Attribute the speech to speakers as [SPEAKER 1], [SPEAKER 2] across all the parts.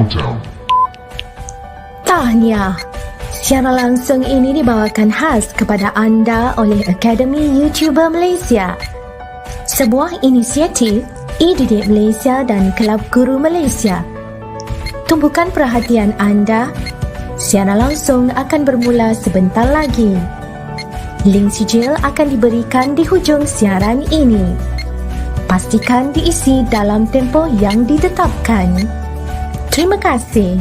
[SPEAKER 1] Countdown.
[SPEAKER 2] Tahniah. Siaran langsung ini dibawakan khas kepada anda oleh Akademi YouTuber Malaysia. Sebuah inisiatif e-didik Malaysia dan Kelab Guru Malaysia. Tumpukan perhatian anda. Siaran langsung akan bermula sebentar lagi. Link sijil akan diberikan di hujung siaran ini. Pastikan diisi dalam tempoh yang ditetapkan. Terima kasih.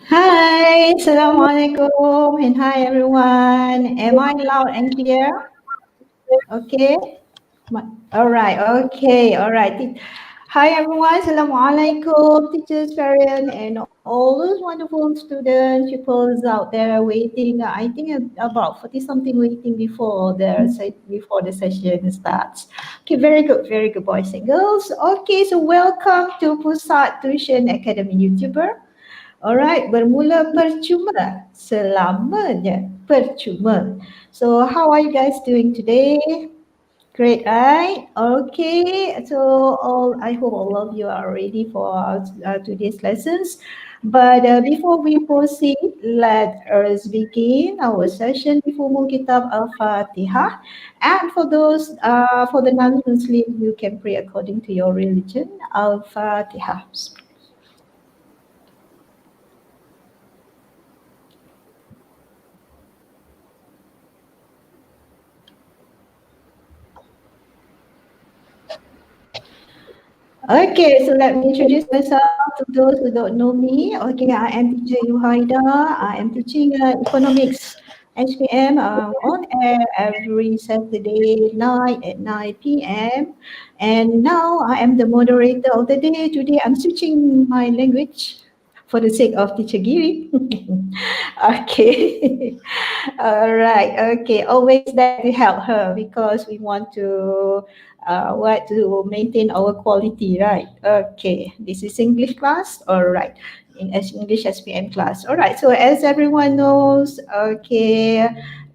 [SPEAKER 3] Hi, Assalamualaikum, and hi everyone. Am I loud and clear? Okay. All right. Hi everyone, Assalamualaikum, teachers, parents, and all those wonderful students, pupils out there waiting. I think about 40 something waiting before the session starts. Okay, very good, boys and girls. Okay, so welcome to Pusat Tuisyen Academy YouTuber. Alright, bermula percuma, selamanya percuma. So how are you guys doing today? Great, right? Okay, so I hope all of you are ready for today's lessons. But before we proceed, let us begin our session with Kitab Al-Fatihah. And for those, for the non-Muslim, you can pray according to your religion. Al-Fatihah. Okay, so let me introduce myself to those who don't know me. Okay, I am teacher Yuhaida. I am teaching economics HPM on air every Saturday night at 9 p.m. And now I am the moderator of the day. Today I'm switching my language for the sake of teacher Giri. Okay. All right. Okay. Always that to help her because we want to to maintain our quality, right? Okay. This is English class. All right. In English SPM class. All right. So as everyone knows, okay,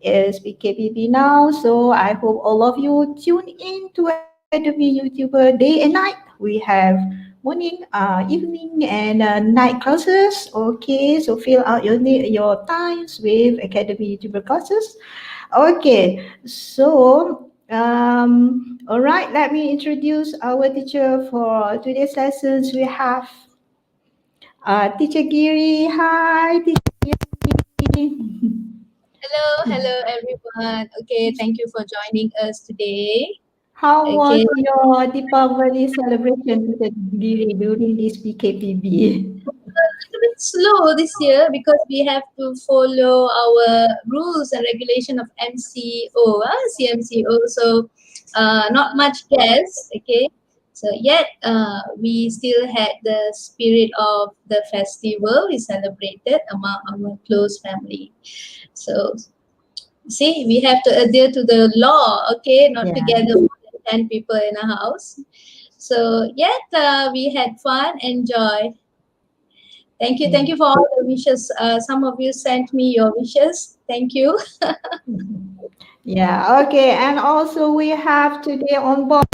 [SPEAKER 3] is BKBB now. So I hope all of you tune in to Academy YouTuber day and night. We have morning, evening, and night classes. Okay, so fill out your times with Academy YouTuber classes. Okay, so all right, let me introduce our teacher for today's lessons. We have Teacher Giri. Hi, Teacher Giri.
[SPEAKER 4] Hello everyone. Okay, thank you for joining us today.
[SPEAKER 3] How was your Deepavali celebration, Teacher Giri, during this PKPB?
[SPEAKER 4] A little bit slow this year because we have to follow our rules and regulation of MCO, CMCO. So not much guests. Okay, so yet we still had the spirit of the festival. We celebrated among our close family. So see, we have to adhere to the law. Okay, not to gather more than 10 people in a house. So yet we had fun, enjoy. Thank you for all the wishes. Some of you sent me your wishes. Thank you.
[SPEAKER 3] Yeah, okay. And also we have today on board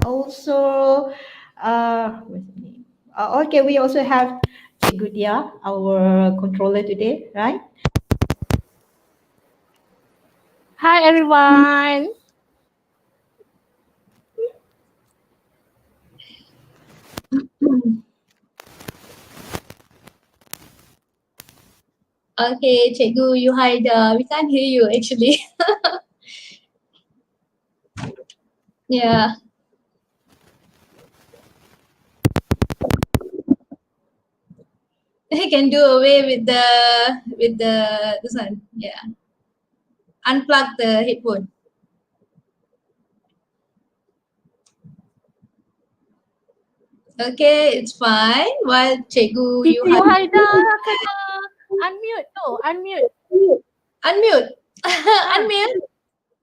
[SPEAKER 3] also what's the name? Okay, we also have Cikgu Dia, our controller today, right?
[SPEAKER 5] Hi everyone.
[SPEAKER 4] Okay, Cikgu Yuhaida, we can't hear you actually. Yeah. I can do away with this one. Yeah. Unplug the headphone. Okay, it's fine. While Cikgu
[SPEAKER 5] Yuhaida kena unmute tu, unmute.
[SPEAKER 4] Unmute. Unmute.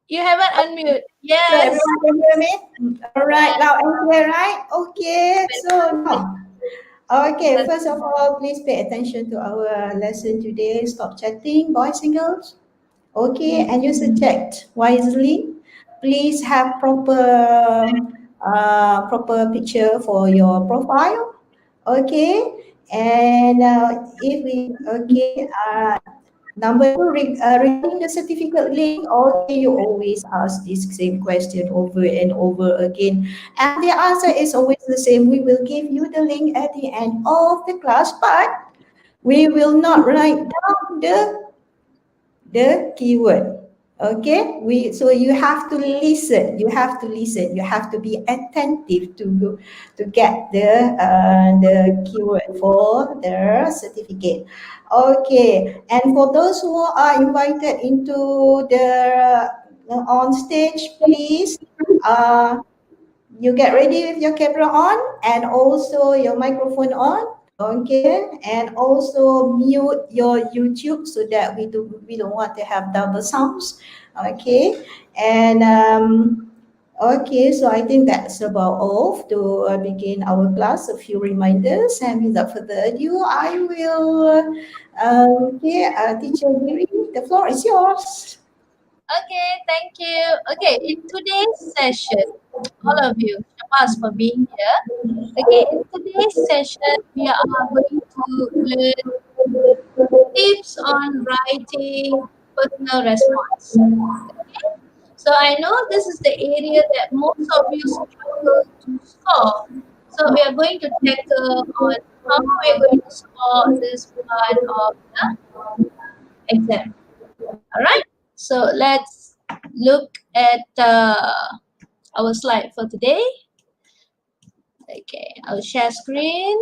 [SPEAKER 4] You haven't unmute. Yes.
[SPEAKER 3] So everyone can hear me? All right, loud and clear, right? Okay, so now. Okay, first of all, please pay attention to our lesson today. Stop chatting, boys and girls. Okay, and use the chat wisely. please have proper picture for your profile. Okay, and if we number two, regarding the certificate link, okay, you always ask this same question over and over again, and the answer is always the same. We will give you the link at the end of the class, but we will not write down the keyword. Okay, so you have to listen. You have to be attentive to get the keyword for the certificate. Okay, and for those who are invited into the on stage, please you get ready with your camera on and also your microphone on. Okay, and also mute your YouTube so that we don't want to have double sounds. Okay, and okay, so I think that's about all to begin our class. A few reminders, and without further ado, I will Teacher Dari, the floor is yours.
[SPEAKER 4] Okay, thank you. Okay, in today's session, all of you, Shamas for being here. Okay, in today's session, we are going to learn tips on writing personal response. Okay, so I know this is the area that most of you struggle to score. So we are going to tackle on how we are going to score this part of the exam. All right. So let's look at our slide for today. Okay, I'll share screen.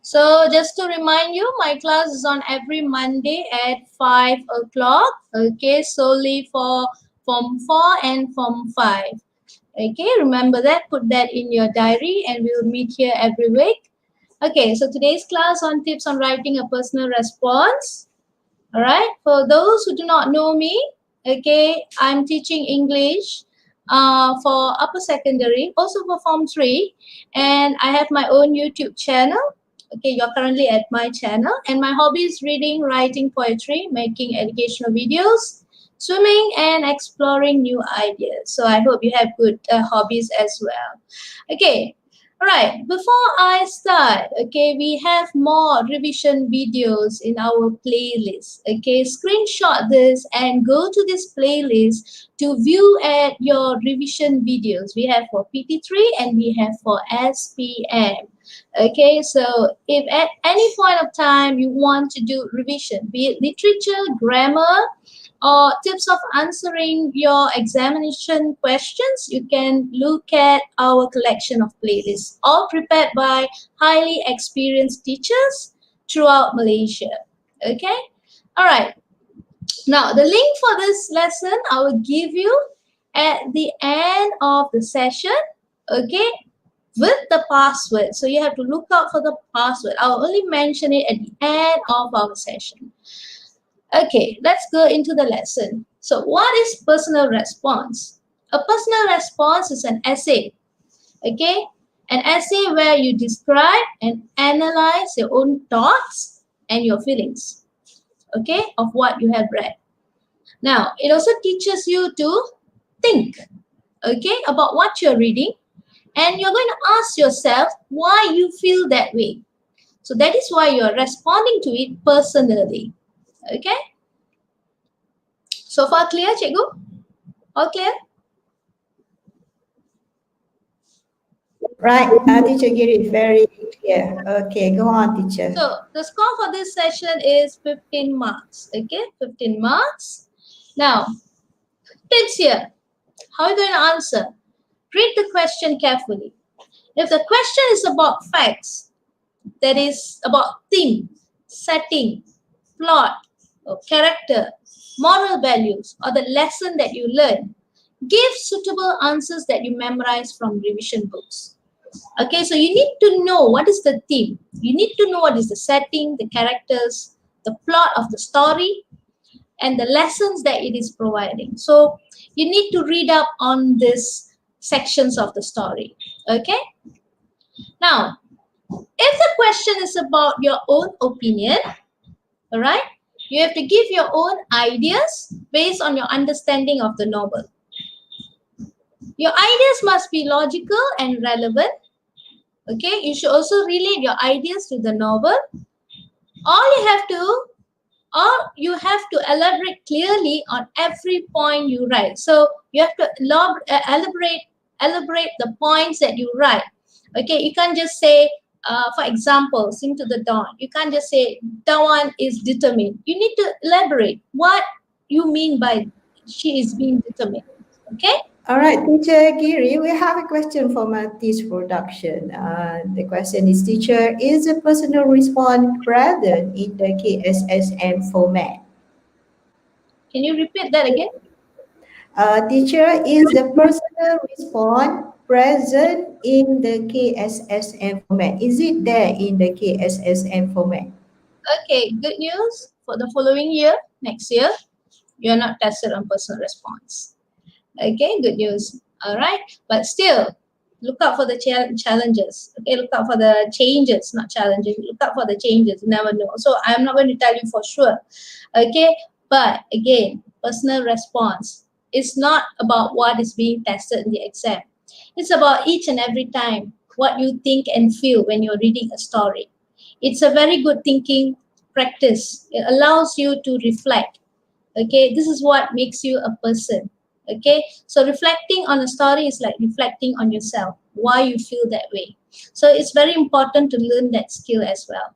[SPEAKER 4] So just to remind you, my class is on every Monday at 5 o'clock. Okay, solely for Form 4 and Form 5. Okay, remember that, put that in your diary and we'll meet here every week. Okay, so today's class on tips on writing a personal response. All right, for those who do not know me, okay, I'm teaching English for upper secondary, also for Form 3, and I have my own YouTube channel. Okay, you're currently at my channel, and my hobby is reading, writing poetry, making educational videos, swimming, and exploring new ideas. So I hope you have good hobbies as well. Okay, all right, before I start, okay, we have more revision videos in our playlist. Okay, screenshot this and go to this playlist to view at your revision videos. We have for PT3 and we have for SPM. Okay, so if at any point of time you want to do revision, be it literature, grammar, or tips of answering your examination questions, you can look at our collection of playlists, all prepared by highly experienced teachers throughout Malaysia. Okay, all right. Now, the link for this lesson I will give you at the end of the session. Okay, with the password. So you have to look out for the password. I'll only mention it at the end of our session. Okay, let's go into the lesson. So what is personal response? A personal response is an essay. Okay, an essay where you describe and analyze your own thoughts and your feelings, okay, of what you have read. Now, it also teaches you to think, okay, about what you're reading. And you're going to ask yourself why you feel that way. So that is why you're responding to it personally. Okay? So far clear, Cikgu? All clear?
[SPEAKER 3] Right, Teacher Giri, very clear. Okay, go on, teacher.
[SPEAKER 4] So the score for this session is 15 marks. Okay, 15 marks. Now, tips here. How are you going to answer? Read the question carefully. If the question is about facts, that is about theme, setting, plot, or character, moral values, or the lesson that you learn, give suitable answers that you memorize from revision books. Okay, so you need to know what is the theme. You need to know what is the setting, the characters, the plot of the story, and the lessons that it is providing. So you need to read up on these sections of the story. Okay. Now, if the question is about your own opinion, all right, you have to give your own ideas based on your understanding of the novel. Your ideas must be logical and relevant. Okay, you should also relate your ideas to the novel. You have to elaborate clearly on every point you write. So you have to elaborate the points that you write. Okay, you can't just say, for example, Sing to the Dawn. You can't just say, Dawn is determined. You need to elaborate what you mean by she is being determined. Okay?
[SPEAKER 3] All right, Teacher Giri, we have a question from this production. The question is, Teacher, is a personal response present in the KSSM format?
[SPEAKER 4] Can you repeat that again?
[SPEAKER 3] Teacher, is the personal response present in the KSSM format? Is it there in the KSSM format?
[SPEAKER 4] Okay, good news. For the following year, next year, you're not tested on personal response. Okay, good news. All right, but still, look out for the challenges. Okay, look out for the changes, not challenges. Look out for the changes. You never know. So I'm not going to tell you for sure. Okay, but again, personal response is not about what is being tested in the exam. It's about each and every time what you think and feel when you're reading a story. It's a very good thinking practice. It allows you to reflect. Okay, this is what makes you a person. Okay, so reflecting on a story is like reflecting on yourself, why you feel that way. So it's very important to learn that skill as well.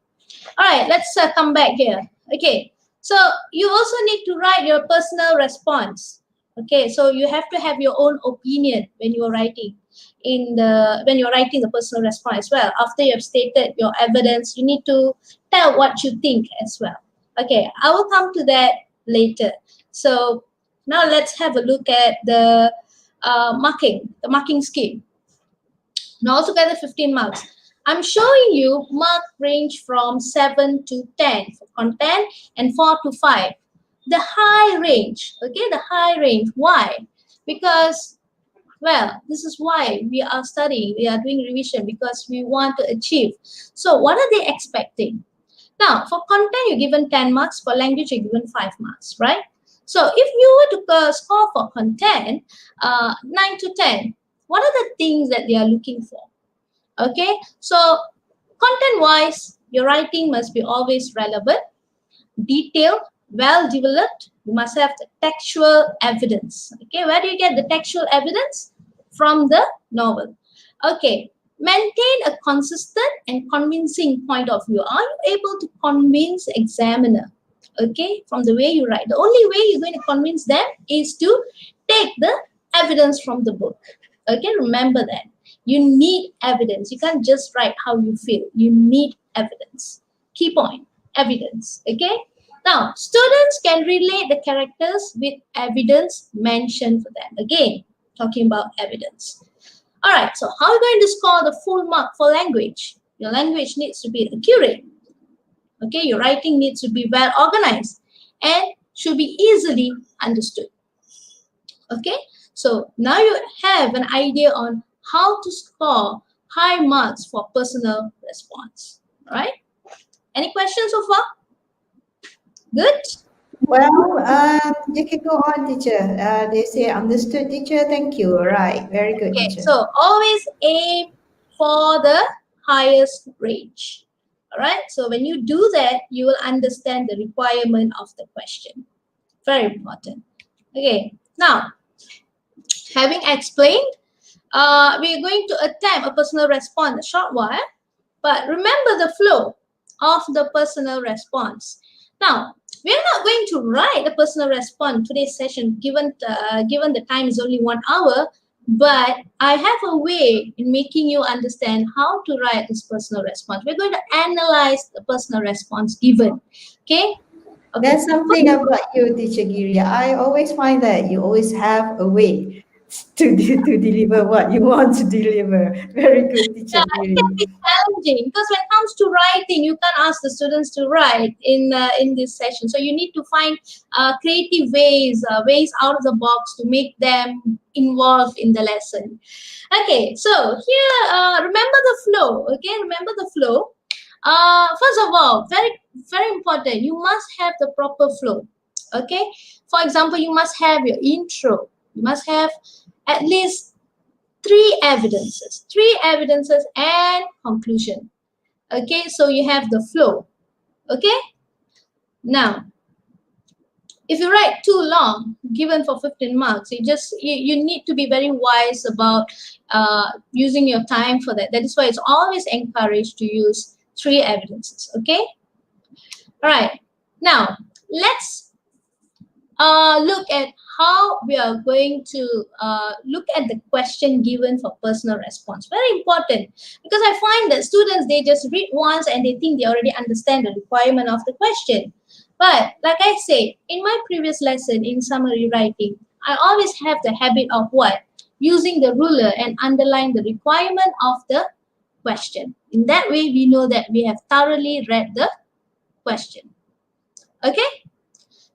[SPEAKER 4] All right, let's come back here. Okay, so you also need to write your personal response. Okay, so you have to have your own opinion when you're writing when you're writing the personal response as well. After you have stated your evidence, you need to tell what you think as well. Okay, I will come to that later. So now let's have a look at the marking scheme. Now altogether 15 marks. I'm showing you mark range from 7 to 10 for content and 4 to 5. The high range, okay, the high range. Why? Because, well, this is why we are studying, we are doing revision, because we want to achieve. So what are they expecting? Now, for content, you're given 10 marks. For language, you're given 5 marks, right? So if you were to score for content, 9 to 10, what are the things that they are looking for? Okay, so content-wise, your writing must be always relevant, detailed, well-developed. You must have the textual evidence. Okay, where do you get the textual evidence? From the novel. Okay, maintain a consistent and convincing point of view. Are you able to convince the examiner? Okay, from the way you write. The only way you're going to convince them is to take the evidence from the book. Okay, remember that. You need evidence. You can't just write how you feel. You need evidence. Key point, evidence. Okay, now students can relate the characters with evidence mentioned for them. Again, talking about evidence. All right, so how are you going to score the full mark for language? Your language needs to be accurate. Okay, your writing needs to be well organized and should be easily understood. Okay, so now you have an idea on how to score high marks for personal response. All right, any questions so far? Good.
[SPEAKER 3] Well, you can go on, teacher. They say understood, teacher. Thank you. All right, very good,
[SPEAKER 4] Okay,
[SPEAKER 3] teacher.
[SPEAKER 4] so always aim for the highest range. All right, so when you do that, you will understand the requirement of the question. Very important. Okay, now, having explained, we're going to attempt a personal response a short while, but remember the flow of the personal response. Now, we're not going to write a personal response today's session, given the time is only 1 hour, but I have a way in making you understand how to write this personal response. We're going to analyze the personal response given. Okay?
[SPEAKER 3] There's something about you, teacher Giri. I always find that you always have a way. to deliver what you want to deliver. Very good, teacher
[SPEAKER 4] Yeah, it
[SPEAKER 3] Giri.
[SPEAKER 4] can be challenging because when it comes to writing, you can't ask the students to write in this session. So you need to find creative ways, ways out of the box to make them involved in the lesson. Okay, so here, remember the flow. Okay, remember the flow. First of all, very important, you must have the proper flow. Okay, for example, you must have your intro. You must have at least three evidences and conclusion. Okay, so you have the flow. Okay, now if you write too long, given for 15 marks, you need to be very wise about using your time for that. That is why it's always encouraged to use three evidences. Okay, all right, now let's look at how we are going to look at the question given for personal response. Very important, because I find that students, they just read once and they think they already understand the requirement of the question. But like I say, in my previous lesson in summary writing, I always have the habit of what? Using the ruler and underline the requirement of the question. In that way, we know that we have thoroughly read the question. Okay?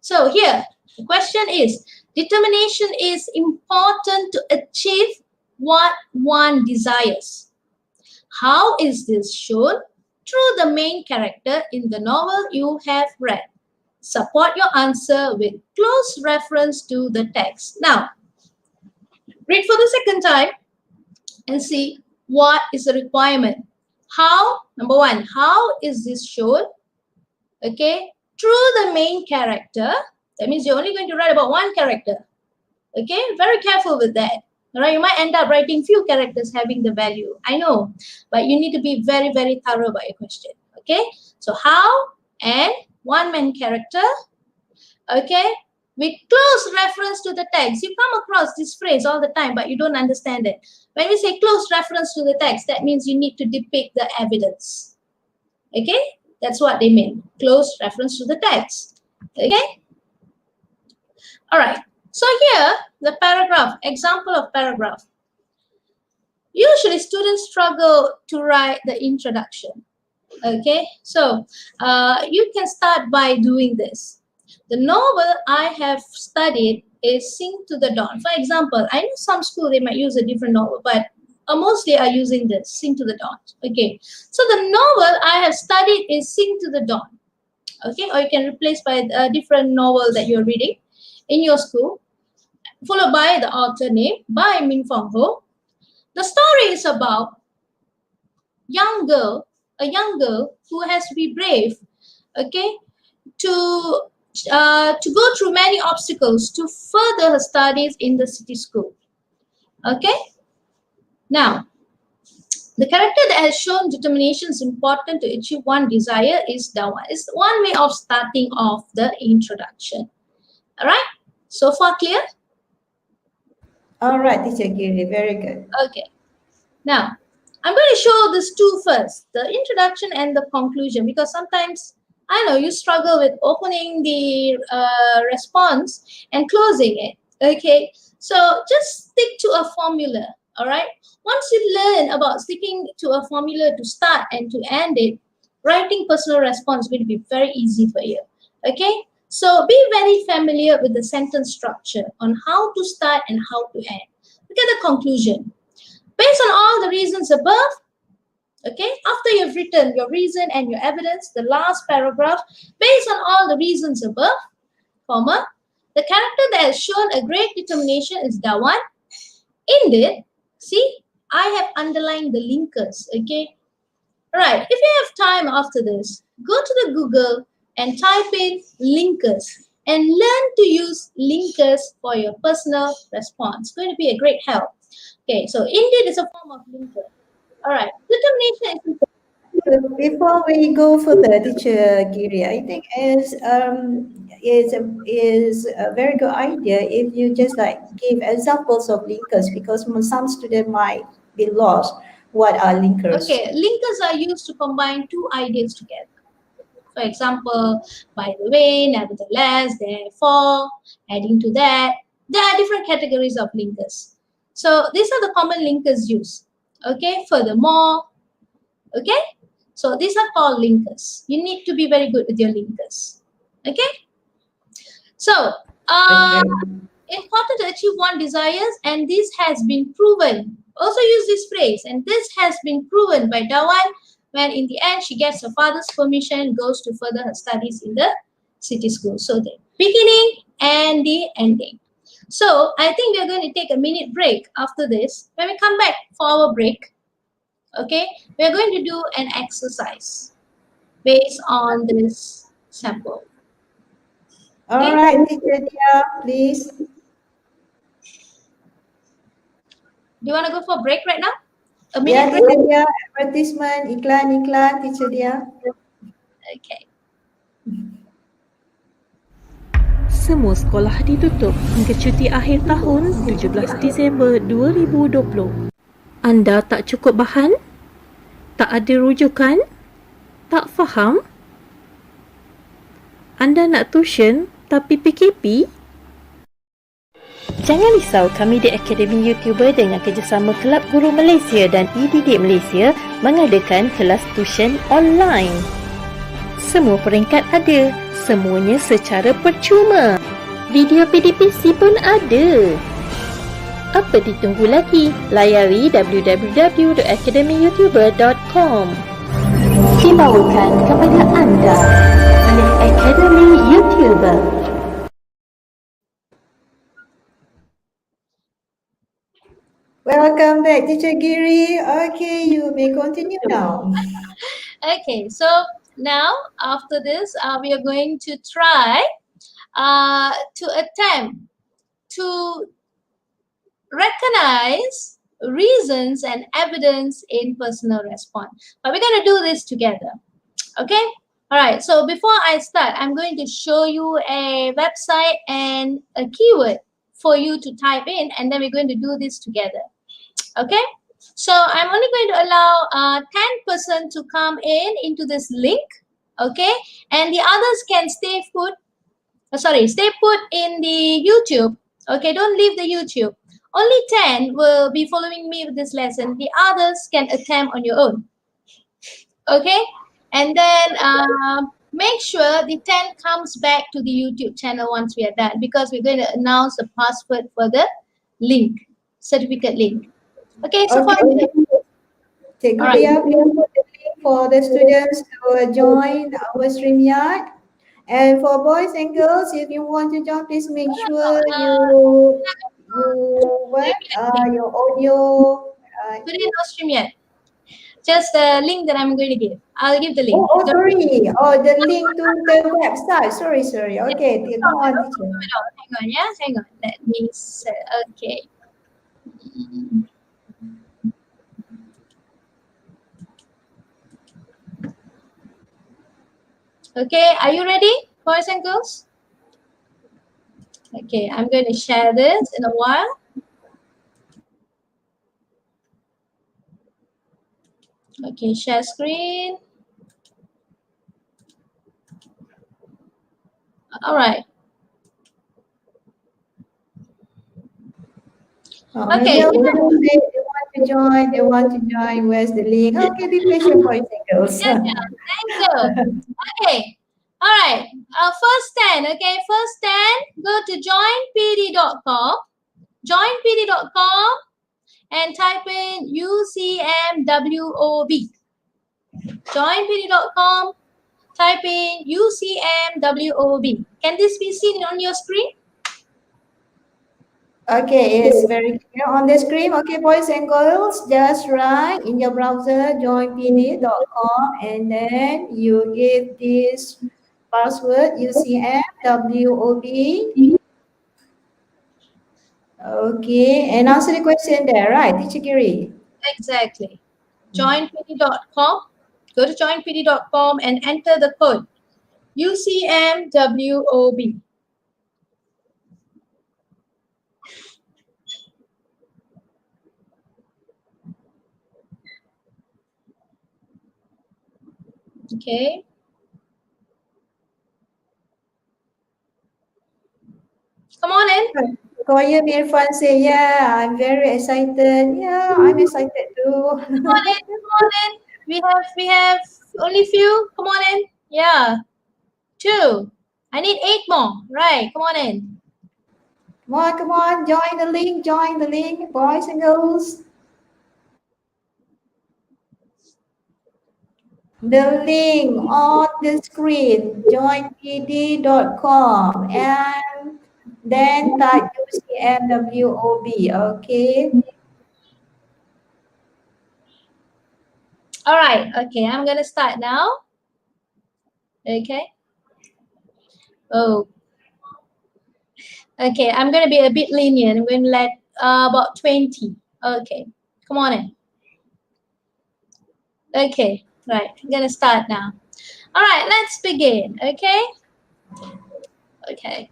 [SPEAKER 4] So here, the question is, determination is important to achieve what one desires. How is this shown? Through the main character in the novel you have read. Support your answer with close reference to the text. Now, read for the second time and see what is the requirement. How? Number one, how is this shown? Okay, through the main character. That means you're only going to write about one character. Okay, very careful with that. All right, you might end up writing few characters having the value. I know, but you need to be very, very thorough about your question. Okay, so how and one main character. Okay, with close reference to the text. You come across this phrase all the time, but you don't understand it. When we say close reference to the text, that means you need to depict the evidence. Okay, that's what they mean. Close reference to the text. Okay. All right. So here, the paragraph, example of paragraph. Usually students struggle to write the introduction. Okay, so you can start by doing this. The novel I have studied is Sing to the Dawn. For example, I know some school they might use a different novel, but mostly are using this, Sing to the Dawn. Okay, so the novel I have studied is Sing to the Dawn. Okay, or you can replace by a different novel that you're reading in your school, followed by the author name by Min Fong Ho. The story is about a young girl who has to be brave, okay, to go through many obstacles to further her studies in the city school. Okay, now the character that has shown determination is important to achieve one desire is Dawan. It's one way of starting off the introduction. All right, so far clear?
[SPEAKER 3] All right, teacher Giri, very good.
[SPEAKER 4] Okay, now I'm going to show these two first, the introduction and the conclusion, because sometimes I know you struggle with opening the response and closing it. Okay, so just stick to a formula. All right, once you learn about sticking to a formula to start and to end it, writing personal response is going to be very easy for you. Okay, so be very familiar with the sentence structure on how to start and how to end. Look at the conclusion. Based on all the reasons above, okay, after you've written your reason and your evidence, the last paragraph, based on all the reasons above, comma, the character that has shown a great determination is Dawan. Indeed, see, I have underlined the linkers, okay? All right, if you have time after this, go to the Google and type in linkers and learn to use linkers for your personal response. It's going to be a great help. Okay, so indeed is a form of linker. All right, determination is important.
[SPEAKER 3] Before we go further, teacher Giri, I think is a very good idea if you just like give examples of linkers, because some student might be lost. What are linkers?
[SPEAKER 4] Okay, linkers are used to combine two ideas together. For example, by the way, nevertheless, therefore, adding to that, there are different categories of linkers. So these are the common linkers used. Okay, furthermore, okay. So these are called linkers. You need to be very good with your linkers. Okay. So important to achieve one desires, and this has been proven. Also use this phrase, and this has been proven by Dawan when in the end she gets her father's permission, goes to further her studies in the city school. So the beginning and the ending. So I think we are going to take a minute break after this. When we come back for our break, okay, we are going to do an exercise based on this sample.
[SPEAKER 3] All right, teacher Dia, please.
[SPEAKER 4] Do you want to go for a break right now? A
[SPEAKER 3] Yeah,
[SPEAKER 4] minute break?
[SPEAKER 3] teacher Dia, advertisement, iklan, teacher Dia.
[SPEAKER 4] Okay.
[SPEAKER 1] Semua sekolah ditutup hingga cuti akhir tahun 17 Disember 2020. Anda tak cukup bahan? Tak ada rujukan? Tak faham? Anda nak tuition tapi PKP? Jangan risau, kami di Akademi YouTuber dengan kerjasama Kelab Guru Malaysia dan e-Didik Malaysia mengadakan kelas tuition online. Semua peringkat ada, semuanya secara percuma. Video PDPC pun ada. Apa ditunggu lagi? Layari www.academyyoutuber.com.
[SPEAKER 2] Dibawakan kepada anda oleh Akademi YouTuber.
[SPEAKER 3] Welcome back, teacher Giri. Okay, you may continue now.
[SPEAKER 4] Okay, so now after this, we are going to try to attempt to recognize reasons and evidence in personal response. But we're going to do this together. Okay? All right. So before I start, I'm going to show you a website and a keyword for you to type in, and then we're going to do this together. Okay? So I'm only going to allow 10% to come into this link. Okay? And the others can stay put in the YouTube. Okay? Don't leave the YouTube. Only 10 will be following me with this lesson. The others can attempt on your own. Okay? And then make sure the 10 comes back to the YouTube channel once we are done, because we're going to announce the password for the link, certificate link. Okay, so
[SPEAKER 3] Okay. Take good
[SPEAKER 4] Alright.
[SPEAKER 3] care. Please put the link for the students to join our StreamYard. And for boys and girls, if you want to join, please make sure your audio.
[SPEAKER 4] Today no stream yet. Just the link that I'm going to give. I'll give the link.
[SPEAKER 3] Oh, sorry. Oh, the link to the website. Sorry. Okay, go on, teacher.
[SPEAKER 4] Hang on, yeah, hang on. Let me say, okay. Okay, are you ready, boys and girls? Okay, I'm going to share this in a while. Okay, share screen. All right. Okay.
[SPEAKER 3] They want to join. Where's the link? Okay, be patient, boys and girls.
[SPEAKER 4] Yeah, thank you. Okay. All right. First 10. Okay, first 10. Go to joinpd.com. Joinpd.com and type in UCMWOB. Joinpd.com. Type in UCMWOB. Can this be seen on your screen?
[SPEAKER 3] Okay, it's very clear on the screen. Okay, boys and girls, just write in your browser joinpd.com and then you give this password UCMWOB. Okay, and answer the question there, right, Teacher Giri?
[SPEAKER 4] Exactly. Joinpd.com. Go to joinpd.com and enter the code UCMWOB. Okay. Come on in.
[SPEAKER 3] Koya Mirfan say, yeah, I'm very excited. Yeah, I'm excited too.
[SPEAKER 4] Come on in, come on in. We have only few. Come on in. Yeah. 2. I need 8 more. Right. Come on in.
[SPEAKER 3] Come on, join the link, boys and girls. The link on the screen, joinpd.com, and then type UCMWOB, okay?
[SPEAKER 4] All right. Okay. I'm going to start now. Okay. Oh. Okay. I'm going to be a bit lenient. I'm going to let about 20. Okay. Come on in. Okay. Right. I'm going to start now. All right. Let's begin. Okay. Okay.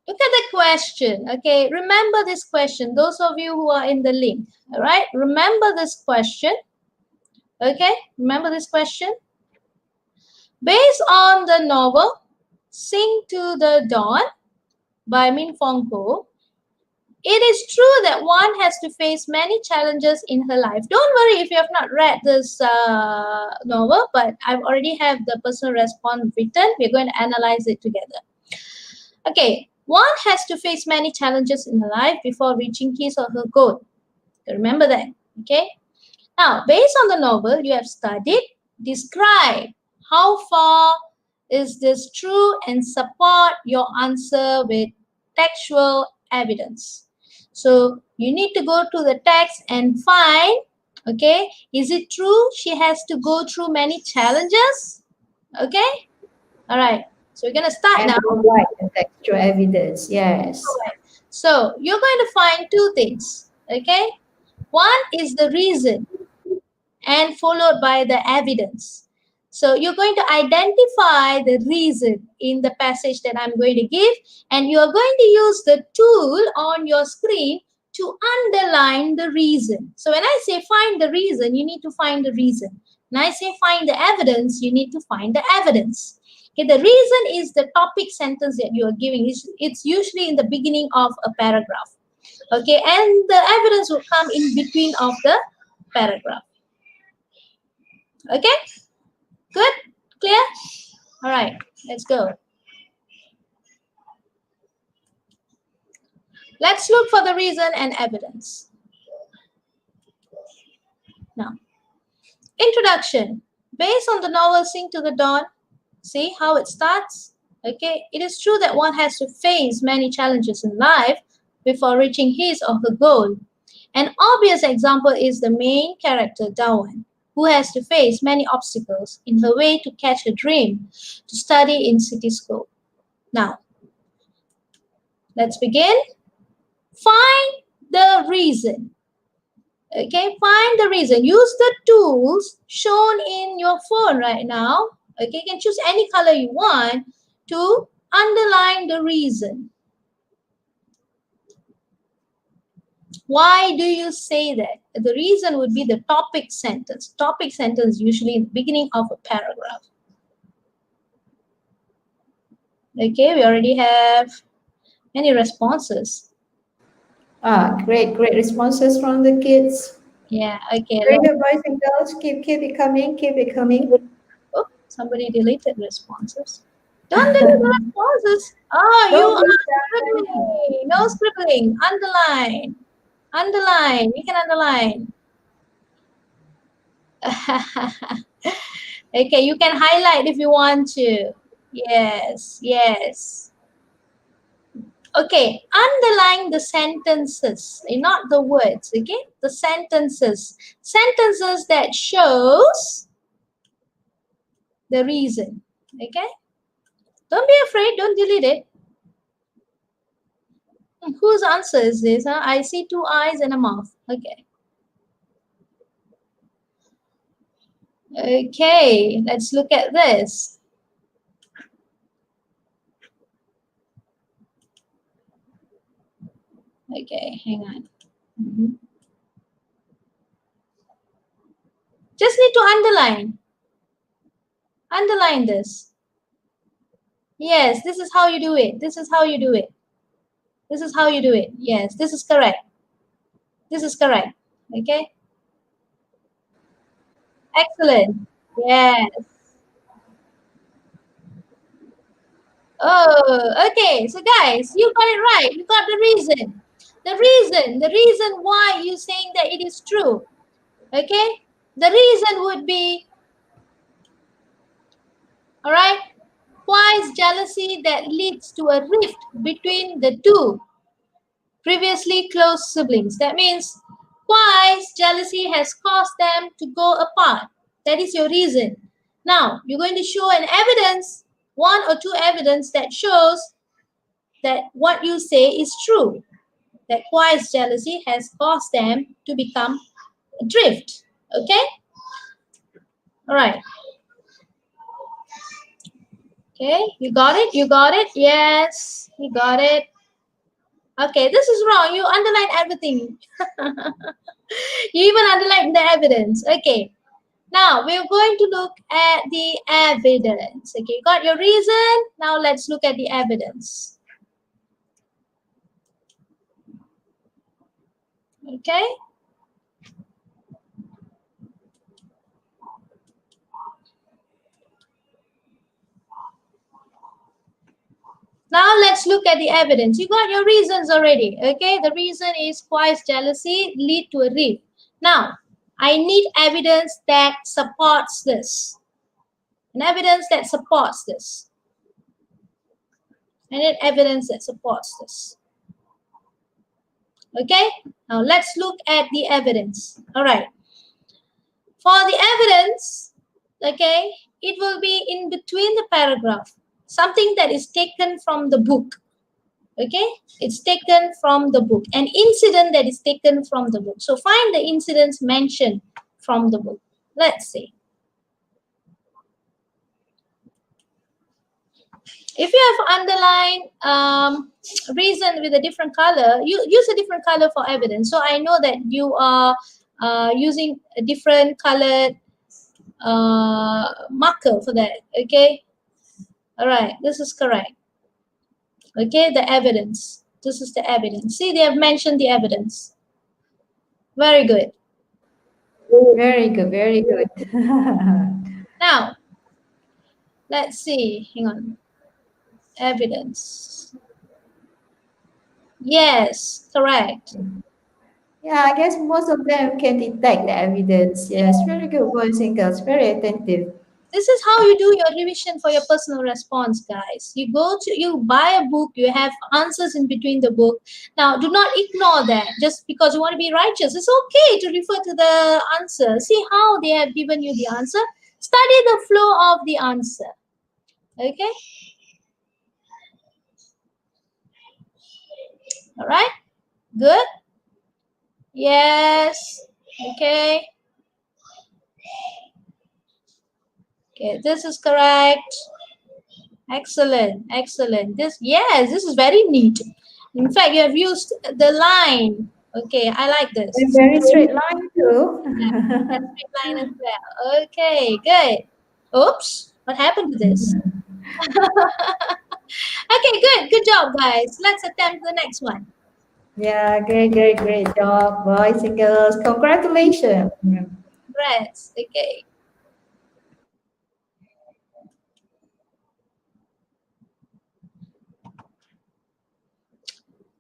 [SPEAKER 4] Look at the question. Okay, remember this question. Those of you who are in the link, all right, remember this question. Okay, remember this question. Based on the novel Sing to the Dawn by Min Fong Ho, it is true that one has to face many challenges in her life. Don't worry if you have not read this novel, but I've already have the personal response written. We're going to analyze it together. Okay, one has to face many challenges in her life before reaching his or her goal. Remember that, okay? Now, based on the novel you have studied, describe how far is this true and support your answer with textual evidence. So, you need to go to the text and find, okay, is it true she has to go through many challenges? Okay? All right. So, we're going to start
[SPEAKER 3] And
[SPEAKER 4] now.
[SPEAKER 3] provide the textual evidence, yes.
[SPEAKER 4] Alright. So you're going to find 2 things, okay? One is the reason and followed by the evidence. So you're going to identify the reason in the passage that I'm going to give, and you're going to use the tool on your screen to underline the reason. So when I say find the reason, you need to find the reason. When I say find the evidence, you need to find the evidence. Okay, the reason is the topic sentence that you are giving. It's usually in the beginning of a paragraph. Okay, and the evidence will come in between of the paragraph. Okay, good, clear? All right, let's go. Let's look for the reason and evidence. Now, introduction. Based on the novel Sing to the Dawn, see how it starts? Okay, it is true that one has to face many challenges in life before reaching his or her goal. An obvious example is the main character, Dawan, who has to face many obstacles in her way to catch her dream to study in city school. Now, let's begin. Find the reason. Okay, find the reason. Use the tools shown in your phone right now. Okay, you can choose any color you want to underline the reason. Why do you say that? The reason would be the topic sentence. Topic sentence usually in the beginning of a paragraph. Okay, we already have many responses.
[SPEAKER 3] Great responses from the kids.
[SPEAKER 4] Yeah, okay.
[SPEAKER 3] Very good, boys and girls. Keep it coming.
[SPEAKER 4] Oh, somebody deleted responses. Don't delete the responses. Oh, you
[SPEAKER 3] Don't
[SPEAKER 4] are scribbling. No scribbling. Underline. Underline. You can underline. Okay, you can highlight if you want to. Yes, yes. Okay, underline the sentences, not the words, okay? The sentences. Sentences that shows the reason, okay? Don't be afraid, don't delete it. Whose answer is this? Huh? I see 2 eyes and a mouth. Okay. Okay, let's look at this. Okay, hang on. Just need to underline. Underline this. Yes, this is how you do it. This is how you do it. This is how you do it. Yes, this is correct. This is correct. Okay. Excellent. Yes. Oh, okay. So guys, you got it right. You got the reason. The reason why you saying that it is true. Okay. The reason would be, all right, wise jealousy that leads to a rift between the two previously close siblings. That means wise jealousy has caused them to go apart. That is your reason. Now, you're going to show an evidence, one or two evidence that shows that what you say is true, that wise jealousy has caused them to become adrift. Okay? All right. Okay, you got it? You got it? Yes, you got it. Okay, this is wrong. You underline everything. You even underline the evidence. Okay. Now, we're going to look at the evidence. Okay, got your reason? Now, let's look at the evidence. Okay. Now, let's look at the evidence. You got your reasons already. Okay, the reason is wise jealousy lead to a rift. Now, I need evidence that supports this. An evidence that supports this. I need evidence that supports this. Okay, now let's look at the evidence. All right. For the evidence, okay, it will be in between the paragraph. Something that is taken from the book. Okay, it's taken from the book. An incident that is taken from the book. So find the incidents mentioned from the book. Let's see. If you have underlined reason with a different color, you use a different color for evidence. So I know that you are using a different colored marker for that. Okay. All right. This is correct. Okay. The evidence. This is the evidence. See, they have mentioned the evidence. Very good.
[SPEAKER 3] Very good, very good.
[SPEAKER 4] Now, let's see. Hang on. Evidence. Yes, correct.
[SPEAKER 3] Yeah, I guess most of them can detect the evidence. Yes, very good, boys and girls. Very attentive.
[SPEAKER 4] This is how you do your revision for your personal response, guys. You buy a book, you have answers in between the book. Now, do not ignore that just because you want to be righteous. It's okay to refer to the answer. See how they have given you the answer. Study the flow of the answer. Okay? All right? Good? Yes. Okay. Okay, this is correct. Excellent, excellent. This is very neat. In fact, you have used the line. Okay, I like this.
[SPEAKER 3] A very straight line too.
[SPEAKER 4] Yeah, straight line as well. Okay, good. Oops, what happened to this? Okay, good job, guys. Let's attempt the next one.
[SPEAKER 3] Yeah, great job, boys and girls. Congratulations.
[SPEAKER 4] Congrats. Okay.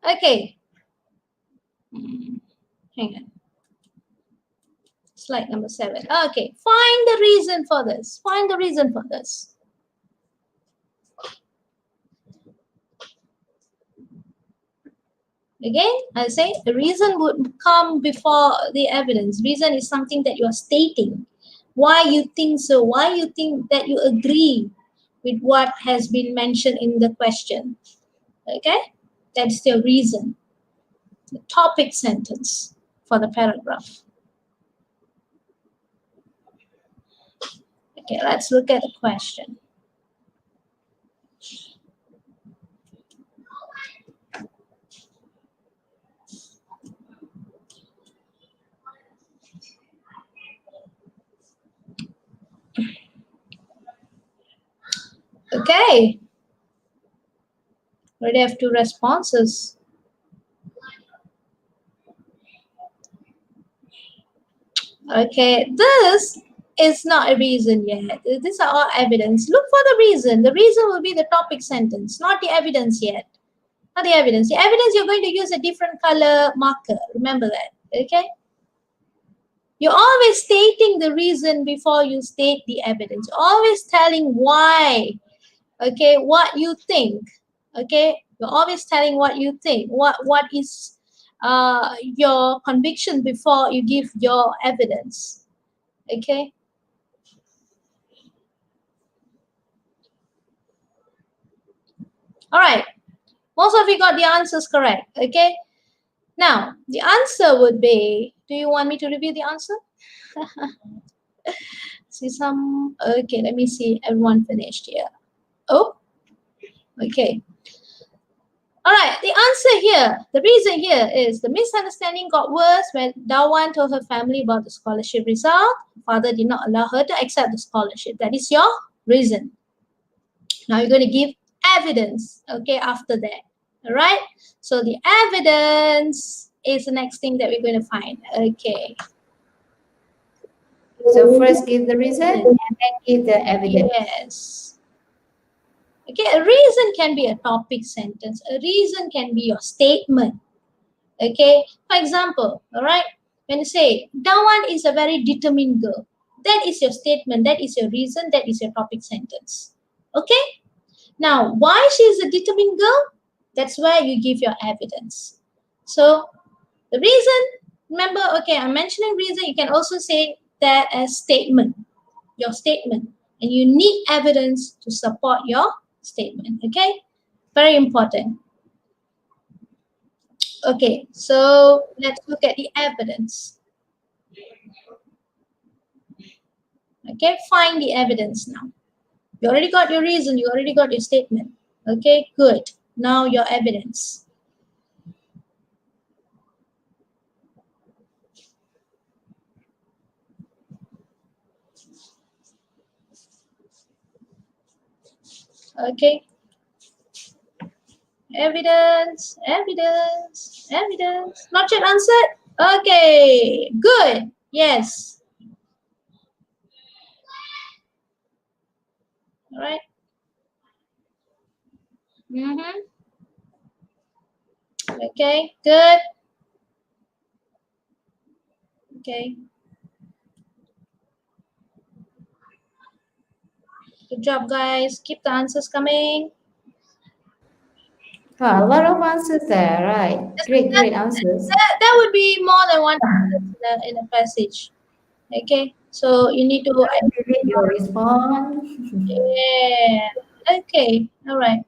[SPEAKER 4] Okay. Hang on. Slide number 7. Okay. Find the reason for this. Find the reason for this. Again, I say the reason would come before the evidence. Reason is something that you are stating. Why you think so? Why you think that you agree with what has been mentioned in the question. Okay? That's your reason. The topic sentence for the paragraph. Okay, let's look at the question. Okay. Already have 2 responses. Okay, this is not a reason yet. These are all evidence. Look for the reason. The reason will be the topic sentence, not the evidence yet. Not the evidence. The evidence, you're going to use a different color marker. Remember that. Okay? You're always stating the reason before you state the evidence. You're always telling why. Okay, what you think. Okay, you're always telling what you think. What is your conviction before you give your evidence. Okay. All right. Most of you got the answers correct. Okay. Now, the answer would be, do you want me to review the answer? See some, okay, let me see everyone finished here. Oh, okay. All right, the answer here, the reason here is the misunderstanding got worse when Dawan told her family about the scholarship result. Father did not allow her to accept the scholarship. That is your reason. Now you're going to give evidence, okay, after that. All right, so the evidence is the next thing that we're going to find. Okay.
[SPEAKER 3] So first give the reason and then give the evidence.
[SPEAKER 4] Yes. Okay, a reason can be a topic sentence. A reason can be your statement. Okay, for example, all right, when you say, Dawan is a very determined girl, that is your statement, that is your reason, that is your topic sentence. Okay, now why she is a determined girl? That's where you give your evidence. So the reason, remember, okay, I'm mentioning reason, you can also say that as statement, your statement, and you need evidence to support your statement. Okay, very important. Okay, so let's look at the evidence. Okay, find the evidence now. You already got your reason, you already got your statement. Okay, good. Now your evidence. Okay. Evidence, evidence, evidence. Not yet answered? Okay, good. Yes. All right. Okay, good. Okay. Good job, guys. Keep the answers coming.
[SPEAKER 3] A lot of answers there, right? Great answers.
[SPEAKER 4] That would be more than one in a passage. Okay, so you need to
[SPEAKER 3] Read your response.
[SPEAKER 4] yeah. Okay, all right.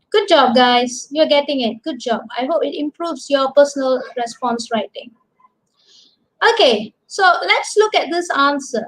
[SPEAKER 4] Good job, guys. You're getting it. Good job. I hope it improves your personal response writing. Okay, so let's look at this answer.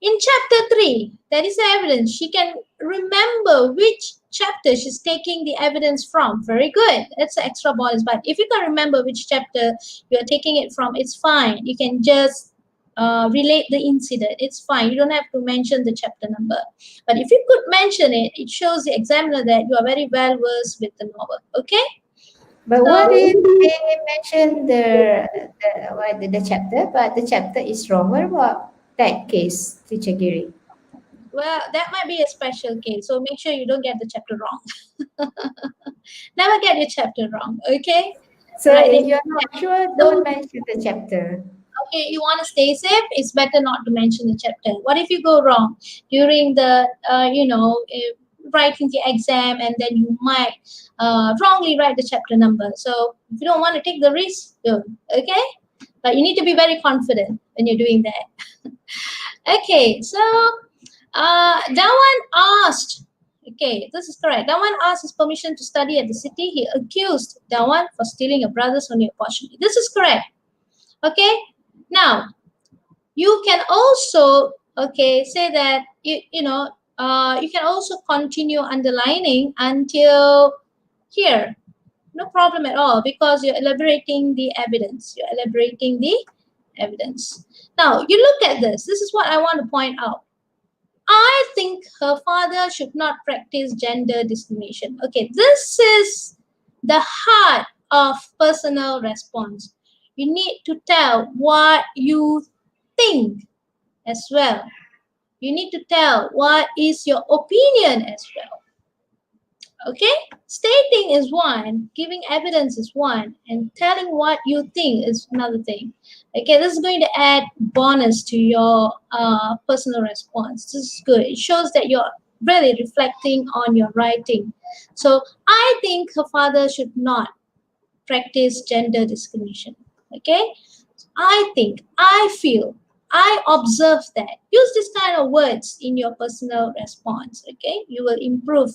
[SPEAKER 4] In chapter 3, that is the evidence. She can remember which chapter she's taking the evidence from. Very good. That's an extra bonus. But if you can remember which chapter you're taking it from, it's fine. You can just relate the incident. It's fine. You don't have to mention the chapter number. But if you could mention it, it shows the examiner that you are very well versed with the novel. Okay?
[SPEAKER 3] But what if they mention the chapter, but the chapter is wrong? What about that case, Teacher Giri?
[SPEAKER 4] Well, that might be a special case. So make sure you don't get the chapter wrong. Never get your chapter wrong. Okay?
[SPEAKER 3] So
[SPEAKER 4] Right,
[SPEAKER 3] if you're not sure, don't mention the chapter.
[SPEAKER 4] Okay, you want to stay safe, it's better not to mention the chapter. What if you go wrong during the, writing the exam, and then you might wrongly write the chapter number. So if you don't want to take the risk, don't. Okay? But you need to be very confident when you're doing that. Okay, so Dawan asked, okay, this is correct. Dawan asked his permission to study at the city. He accused Dawan for stealing a brother's only opportunity. This is correct. Okay? Now, you can also, okay, say that, you can also continue underlining until here. No problem at all, because you're elaborating the evidence. You're elaborating the evidence. Now, you look at this. This is what I want to point out. I think her father should not practice gender discrimination. Okay, this is the heart of personal response. You need to tell what you think as well. You need to tell what is your opinion as well. Okay, stating is one, giving evidence is one, and telling what you think is another thing. Okay, this is going to add bonus to your personal response. This is good. It shows that you're really reflecting on your writing. So I think her father should not practice gender discrimination. Okay, I think, I feel, I observe that. Use this kind of words in your personal response. Okay, you will improve.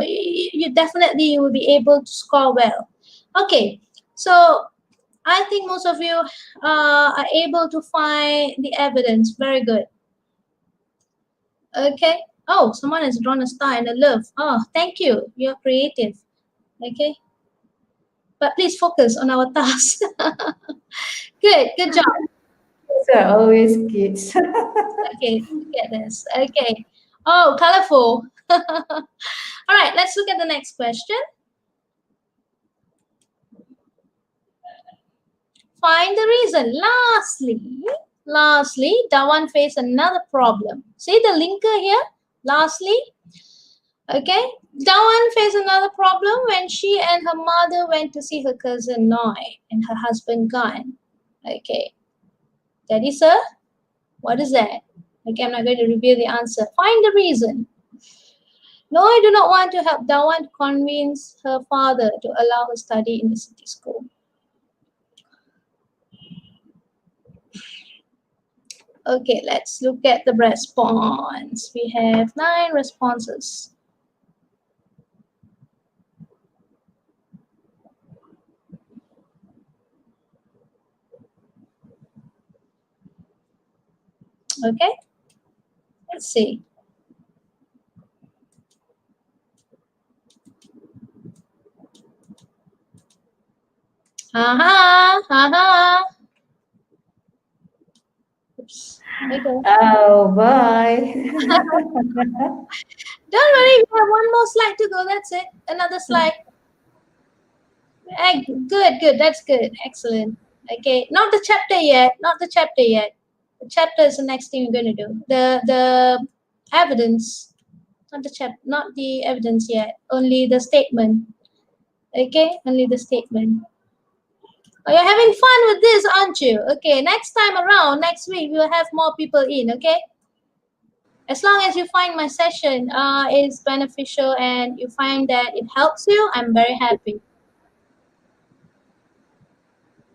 [SPEAKER 4] You definitely will be able to score well. Okay, so I think most of you are able to find the evidence. Very good. Okay. Oh, someone has drawn a star and a love. Oh, thank you. You're creative. Okay. But please focus on our task. Good job.
[SPEAKER 3] Kids are always kids.
[SPEAKER 4] Okay, look at this. Okay. Oh, colorful. All right, let's look at the next question. Find the reason. Lastly, Dawan faced another problem. See the linker here? Lastly, okay. Dawan faced another problem when she and her mother went to see her cousin Noi and her husband Gan. Okay. Daddy, sir, what is that? Okay, I'm not going to reveal the answer. Find the reason. Noi do not want to help Dawan to convince her father to allow her study in the city school. Okay, let's look at the response. We have 9 responses. Okay, let's see. Oops. Okay.
[SPEAKER 3] Oh, bye.
[SPEAKER 4] Don't worry, we have one more slide to go. That's it. Another slide. Good. That's good. Excellent. Okay, not the chapter yet. The chapter is the next thing we're going to do. The evidence, not the evidence yet. Only the statement. Okay, only the statement. Oh, you're having fun with this, aren't you? Okay, next time around, next week, we'll have more people in, okay? As long as you find my session is beneficial and you find that it helps you, I'm very happy.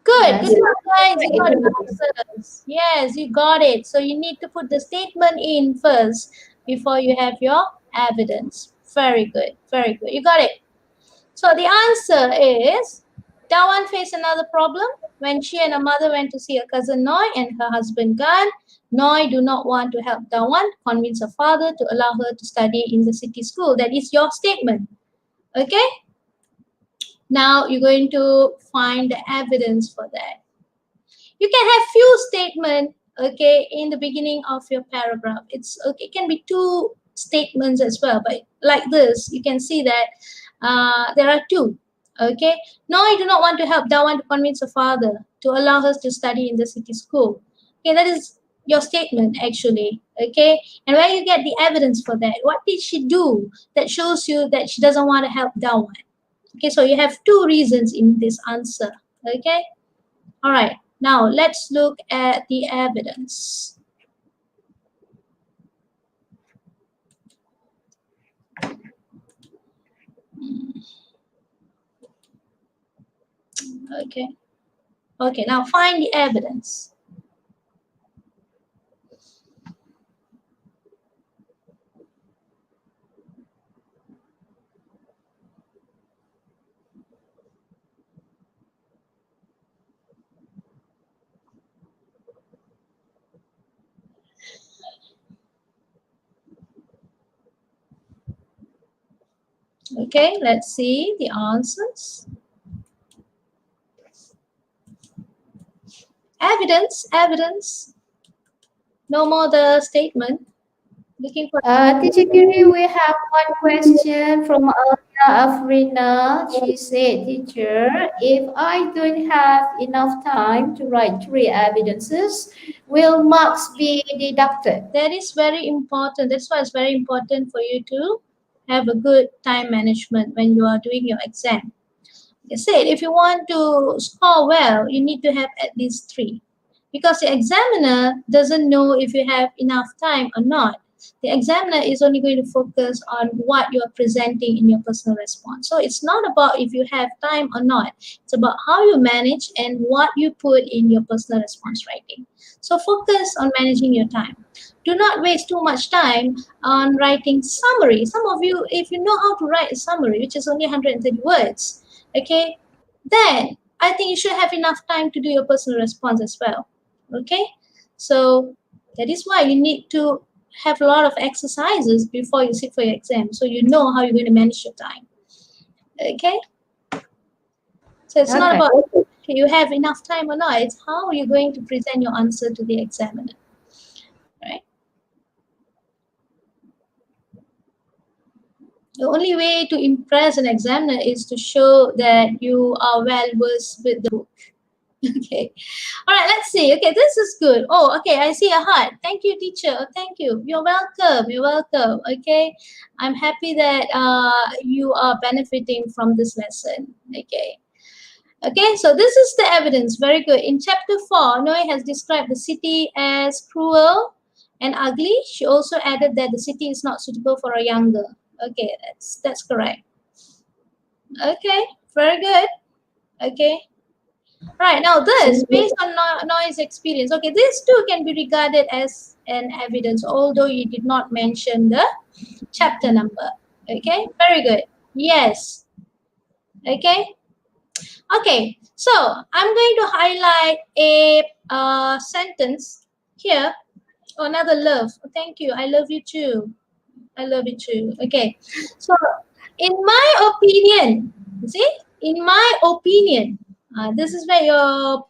[SPEAKER 4] Good job, guys. You got the answers. Yes, you got it. So you need to put the statement in first before you have your evidence. Very good. You got it. So the answer is, Dawan faced another problem when she and her mother went to see her cousin Noi and her husband Gan. Noi do not want to help Dawan convince her father to allow her to study in the city school. That is your statement. Okay? Now you're going to find the evidence for that. You can have few statements, okay, in the beginning of your paragraph. It's okay, it can be 2 statements as well, but like this, you can see that there are 2. Okay, no, I do not want to help Dawan to convince her father to allow her to study in the city school. Okay, that is your statement actually. Okay, and where you get the evidence for that? What did she do that shows you that she doesn't want to help Dawan? Okay, so you have 2 reasons in this answer. Okay, all right. Now let's look at the evidence. Okay, now find the evidence. Okay, let's see the answers. Evidence. No more the statement. Looking for
[SPEAKER 3] Teacher Kiri, we have one question from Alina Afrina. She said, teacher, if I don't have enough time to write 3 evidences, will marks be deducted?
[SPEAKER 4] that is very important. That's why it's very important for you to have a good time management when you are doing your exam. Like I said, if you want to score well, you need to have at least 3. Because the examiner doesn't know if you have enough time or not. The examiner is only going to focus on what you are presenting in your personal response. So it's not about if you have time or not. It's about how you manage and what you put in your personal response writing. So focus on managing your time. Do not waste too much time on writing summary. Some of you, if you know how to write a summary, which is only 130 words, okay, then I think you should have enough time to do your personal response as well. Okay, so that is why you need to have a lot of exercises before you sit for your exam, so you know how you're going to manage your time. Okay, so it's not about if you have enough time or not, it's how you're going to present your answer to the examiner, right? The only way to impress an examiner is to show that you are well versed with the book. Okay, all right, let's see. Okay, this is good. Oh, okay, I see a heart. Thank you, teacher. Oh, thank you. You're welcome. You're welcome. Okay, I'm happy that you are benefiting from this lesson. Okay. Okay, so this is the evidence. Very good. In chapter 4, Noe has described the city as cruel and ugly. She also added that the city is not suitable for a young girl. Okay, that's correct. Okay, very good. Okay. Right, now this, based on Noe's experience, okay, this too can be regarded as an evidence, although you did not mention the chapter number. Okay, very good. Yes. Okay. Okay, so I'm going to highlight a sentence here. Oh, another love. Oh, thank you. I love you too. I love you too. Okay, so in my opinion, you see, in my opinion, this is where your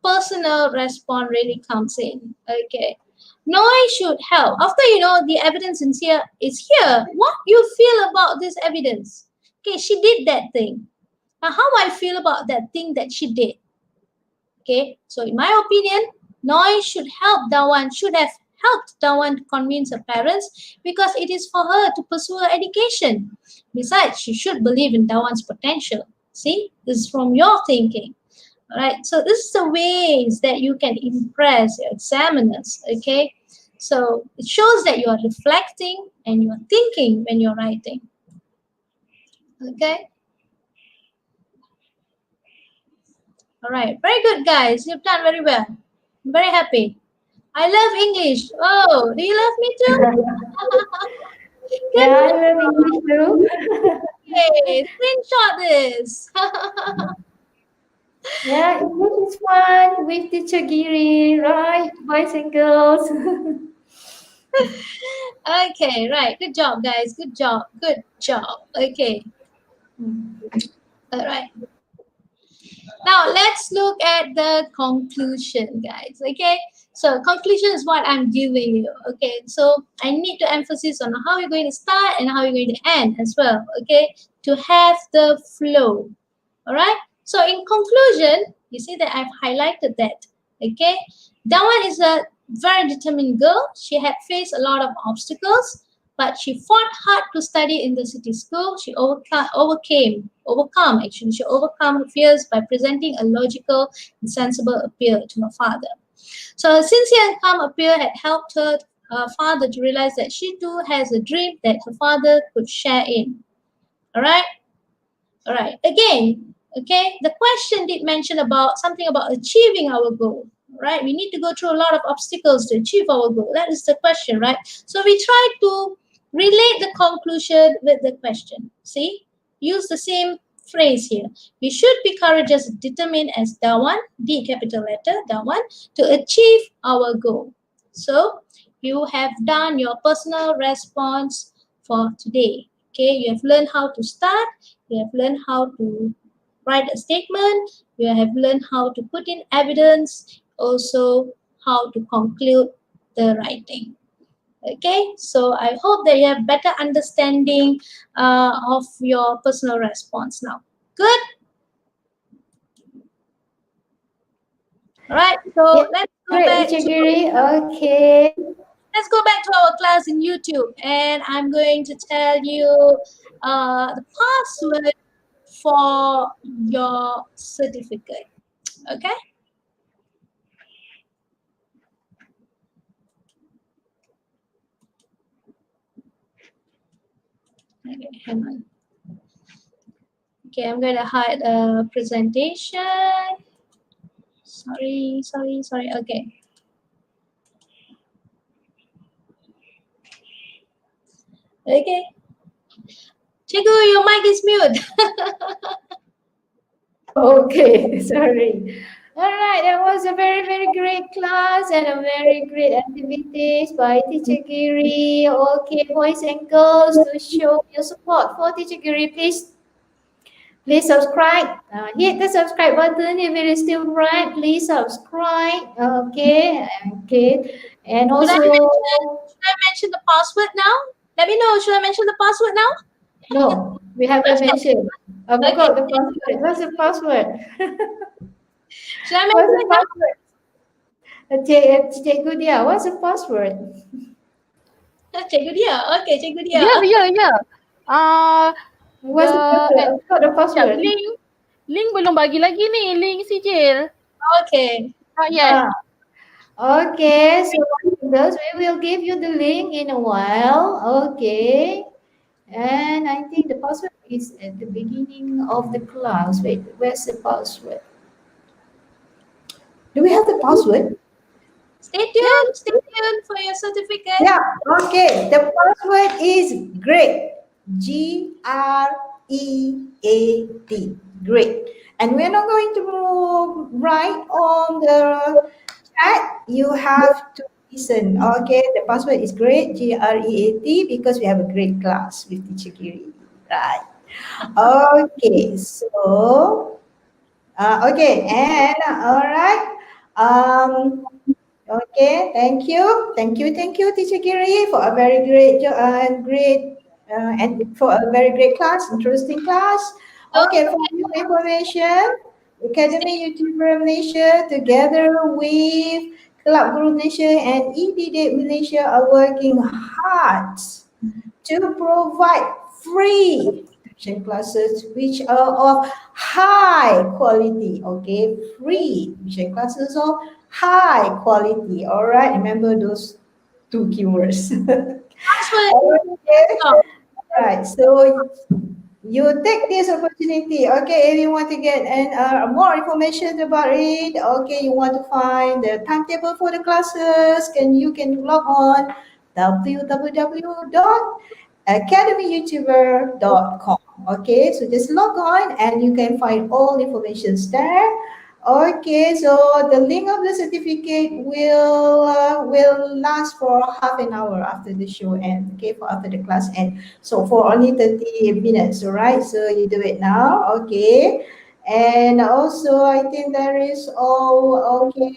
[SPEAKER 4] personal response really comes in. Okay, Noy should help. After you know the evidence is here, what you feel about this evidence? Okay, she did that thing. Now, how I feel about that thing that she did? Okay, so in my opinion, Noy should have helped Dawan to convince her parents because it is for her to pursue her education. Besides, she should believe in Dawan's potential. See, this is from your thinking. All right, so this is the ways that you can impress your examiners. Okay, so it shows that you are reflecting and you are thinking when you're writing. Okay. All right, very good, guys. You've done very well. I'm very happy. I love English. Oh, do you love me too?
[SPEAKER 3] Yeah, I love English too.
[SPEAKER 4] Okay, screenshot this.
[SPEAKER 3] Yeah, English is fun with teacher Giri, right? Boys and girls.
[SPEAKER 4] Okay, right. Good job, guys. Good job. Good job. Okay. All right. Now let's look at the conclusion, guys. Okay, so conclusion is what I'm giving you. Okay, so I need to emphasize on how you're going to start and how you're going to end as well. Okay, to have the flow. All right, so in conclusion, you see that I've highlighted that. Okay, Dawan is a very determined girl. She had faced a lot of obstacles, but she fought hard to study in the city school. She overcome her fears by presenting a logical and sensible appeal to her father. So a sincere and calm appeal had helped her father to realize that she too has a dream that her father could share in. All right? All right. Again, okay, the question did mention about something about achieving our goal. Right? We need to go through a lot of obstacles to achieve our goal. That is the question, right? So we try to relate the conclusion with the question. See? Use the same phrase here. We should be courageous and determined as Dawan, D capital letter, Dawan, to achieve our goal. So you have done your personal response for today. Okay, you have learned how to start, you have learned how to write a statement, you have learned how to put in evidence, also how to conclude the writing. Okay, so I hope that you have better understanding of your personal response now. Good. All right, so
[SPEAKER 3] Yeah,
[SPEAKER 4] let's go
[SPEAKER 3] great,
[SPEAKER 4] back
[SPEAKER 3] Teacher
[SPEAKER 4] to
[SPEAKER 3] Giri. Okay.
[SPEAKER 4] our class in YouTube, and I'm going to tell you the password for your certificate. Okay. Okay, hang on. Okay, I'm going to hide a presentation. Sorry. Okay. Okay. Cikgu, your mic is mute.
[SPEAKER 3] Okay, sorry. All right, that was a very, very great class and a very great activities by Teacher Giri. Okay, boys and girls, to show your support for Teacher Giri, please subscribe. Hit the subscribe button if it is still right. Please subscribe. Okay, okay, and
[SPEAKER 4] Should
[SPEAKER 3] also
[SPEAKER 4] I mention the password now? Let me know. Should I mention the password now?
[SPEAKER 3] no, we haven't mentioned. I forgot the password. What's the password?
[SPEAKER 4] Should I
[SPEAKER 3] What's
[SPEAKER 4] mention
[SPEAKER 3] the
[SPEAKER 4] it now?
[SPEAKER 3] password? Cikgu Dia, what's the password?
[SPEAKER 4] Cikgu dia. Okay, Cikgu dia.
[SPEAKER 5] Ya.
[SPEAKER 3] What's the password? I forgot the
[SPEAKER 5] Sekejap,
[SPEAKER 3] password.
[SPEAKER 5] link belum bagi lagi ni, link sijil.
[SPEAKER 4] Okay.
[SPEAKER 5] Not yet.
[SPEAKER 3] Okay, so girls, we will give you the link in a while. Okay. And I think the password is at the beginning of the class. Wait, where's the password? Do we have the password?
[SPEAKER 4] Stay tuned for your certificate.
[SPEAKER 3] Yeah, okay. The password is great. GREAT. Great. And we're not going to write on the chat. You have to listen. Okay, the password is great. GREAT, because we have a great class with Teacher Giri. Right. Okay, so okay, and all right. Okay, thank you, Teacher Giri, for a very and for a very great class, interesting class. Okay, for new information, Academy YouTuber Malaysia, together with Club Guru Malaysia and EDD Malaysia, are working hard to provide free tuition classes which are of high quality. Okay, free tuition classes of high quality. All right, remember those two keywords.
[SPEAKER 4] Password.
[SPEAKER 3] Okay. Right, so you take this opportunity. Okay, if you want to get more information about it, okay, you want to find the timetable for the classes, you can log on www.academyyoutuber.com. Okay, so just log on and you can find all information there. Okay, so the link of the certificate will last for half an hour after the show ends. Okay, for after the class ends. So for only 30 minutes, all right? So you do it now, okay? And also, I think there is all okay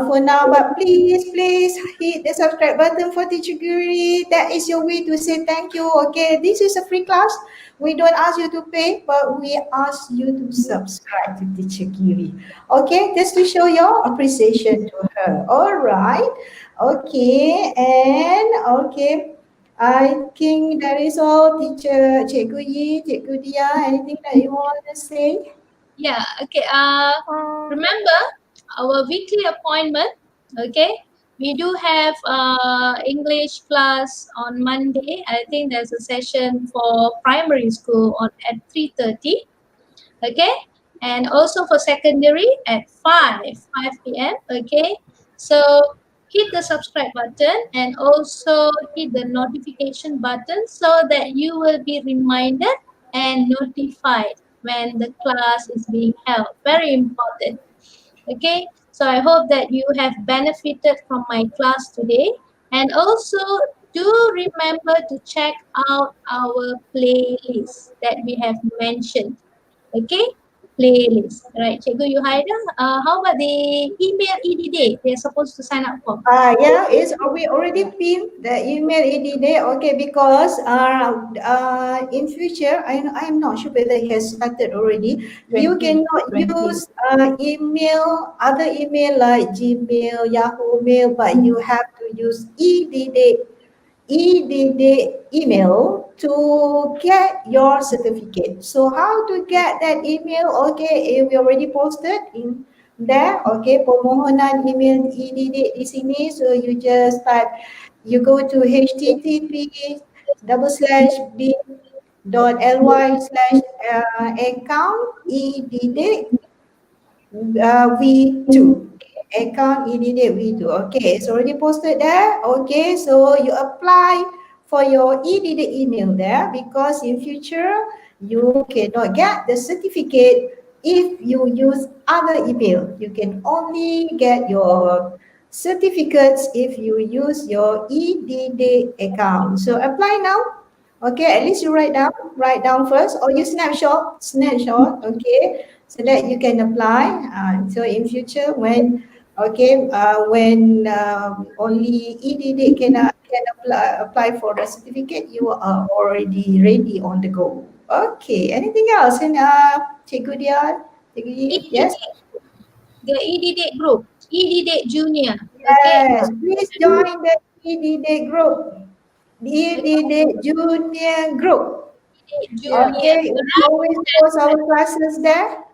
[SPEAKER 3] for now, but please hit the subscribe button for Teacher Guri. That is your way to say thank you. Okay, this is a free class. We don't ask you to pay, but we ask you to subscribe to Teacher Giri. Okay, just to show your appreciation to her. All right. Okay, and okay. I think that is all, Teacher Cikgu Yi, Cikgu Dia. Anything that you want to say?
[SPEAKER 4] Yeah, okay. Remember our weekly appointment. Okay, we do have English class on Monday. I think there's a session for primary school on at 3:30. Okay, and also for secondary at 5 p.m. Okay, so hit the subscribe button and also hit the notification button so that you will be reminded and notified when the class is being held. Very important. Okay, so I hope that you have benefited from my class today, and also do remember to check out our playlist that we have mentioned. Okay, playlist. Right, Cikgu Yuhaida, how about the email EDD they're supposed to sign up for?
[SPEAKER 3] Yeah, we already pinned the email EDD. Okay, because in future, I'm not sure whether it has started already. You cannot use other email like Gmail, Yahoo Mail, but you have to use EDD email to get your certificate. So how to get that email? Okay, we already posted in there. Okay, permohonan email EDD di sini. So you just type, you go to http://bit.ly/account EDD V2. Account EDD V2. Okay, it's already posted there. Okay, so you apply for your EDD email there, because in future you cannot get the certificate if you use other email. You can only get your certificates if you use your EDD account. So apply now. Okay, at least you write down first, or you snapshot, okay, so that you can apply. So in future, when only EDD can apply for the certificate, you are already ready on the go. Okay, anything else? And Cikgu Dia, Cikgu Yi, yes?
[SPEAKER 4] The EDD group, EDD Junior.
[SPEAKER 3] Yes, please join the EDD group. EDD Junior group. Okay, we always post our classes there.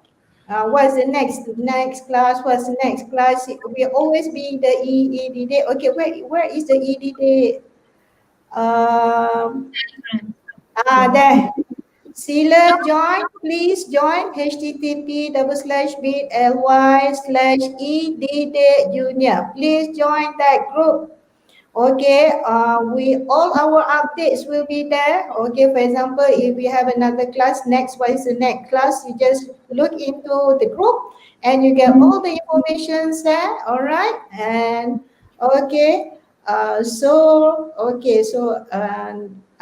[SPEAKER 3] What's the next class? What's the next class? We always be the EDD. Okay, where is the EDD? There. Sila join, please join http://bit.ly/EDD Junior. Please join that group. Okay, all our updates will be there. Okay, for example, if we have another class, what is the next class? You just look into the group and you get all the information there. All right, and okay,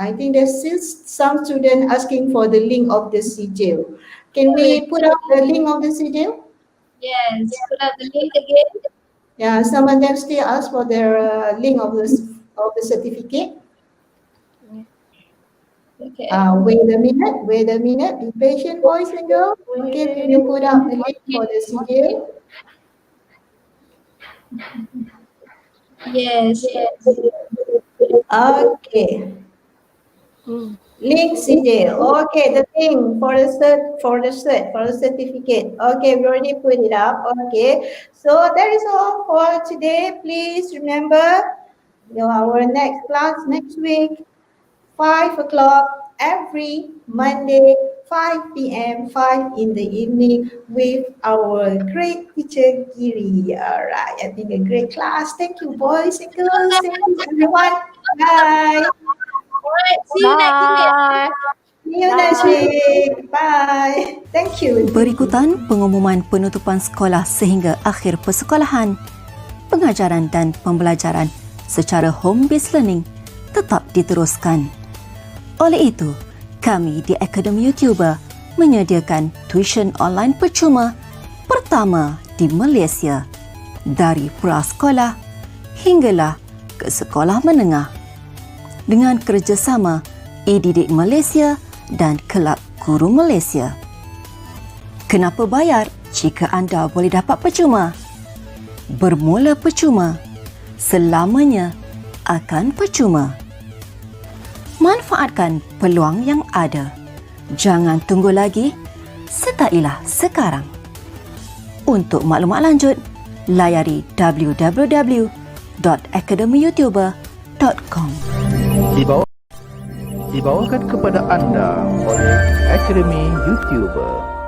[SPEAKER 3] I think there's still some student asking for the link of the CJL. Can we put up the link of the CJL?
[SPEAKER 4] Yes, put up the link again.
[SPEAKER 3] Yeah, some of them still ask for their link of the certificate.
[SPEAKER 4] Okay.
[SPEAKER 3] Wait a minute. Be patient, boys and girls. Okay, we will put up the link for the CJL.
[SPEAKER 4] Yes.
[SPEAKER 3] Okay. Link CJL. Okay, the thing for the certificate. Okay, we already put it up. Okay, so that is all for today. Please remember, our next class next week, 5 o'clock every Monday, 5 p.m., 5 in the evening, with our great teacher Giri. All right, I think a great class. Thank you, boys and girls. Thank you, everyone. Bye.
[SPEAKER 4] Alright, see you next week.
[SPEAKER 3] See you next week. Bye. Thank you.
[SPEAKER 6] Berikutan pengumuman penutupan sekolah sehingga akhir persekolahan. Pengajaran dan pembelajaran secara home-based learning tetap diteruskan. Oleh itu, kami di Akademi YouTuber menyediakan tuisyen online percuma pertama di Malaysia, dari prasekolah hinggalah ke sekolah menengah, dengan kerjasama EDD Malaysia dan Kelab Guru Malaysia. Kenapa bayar jika anda boleh dapat percuma? Bermula percuma, selamanya akan percuma. Manfaatkan peluang yang ada. Jangan tunggu lagi, sertailah sekarang. Untuk maklumat lanjut, layari www.academyyoutuber.com.
[SPEAKER 7] Dibawakan kepada anda oleh Akademi YouTuber.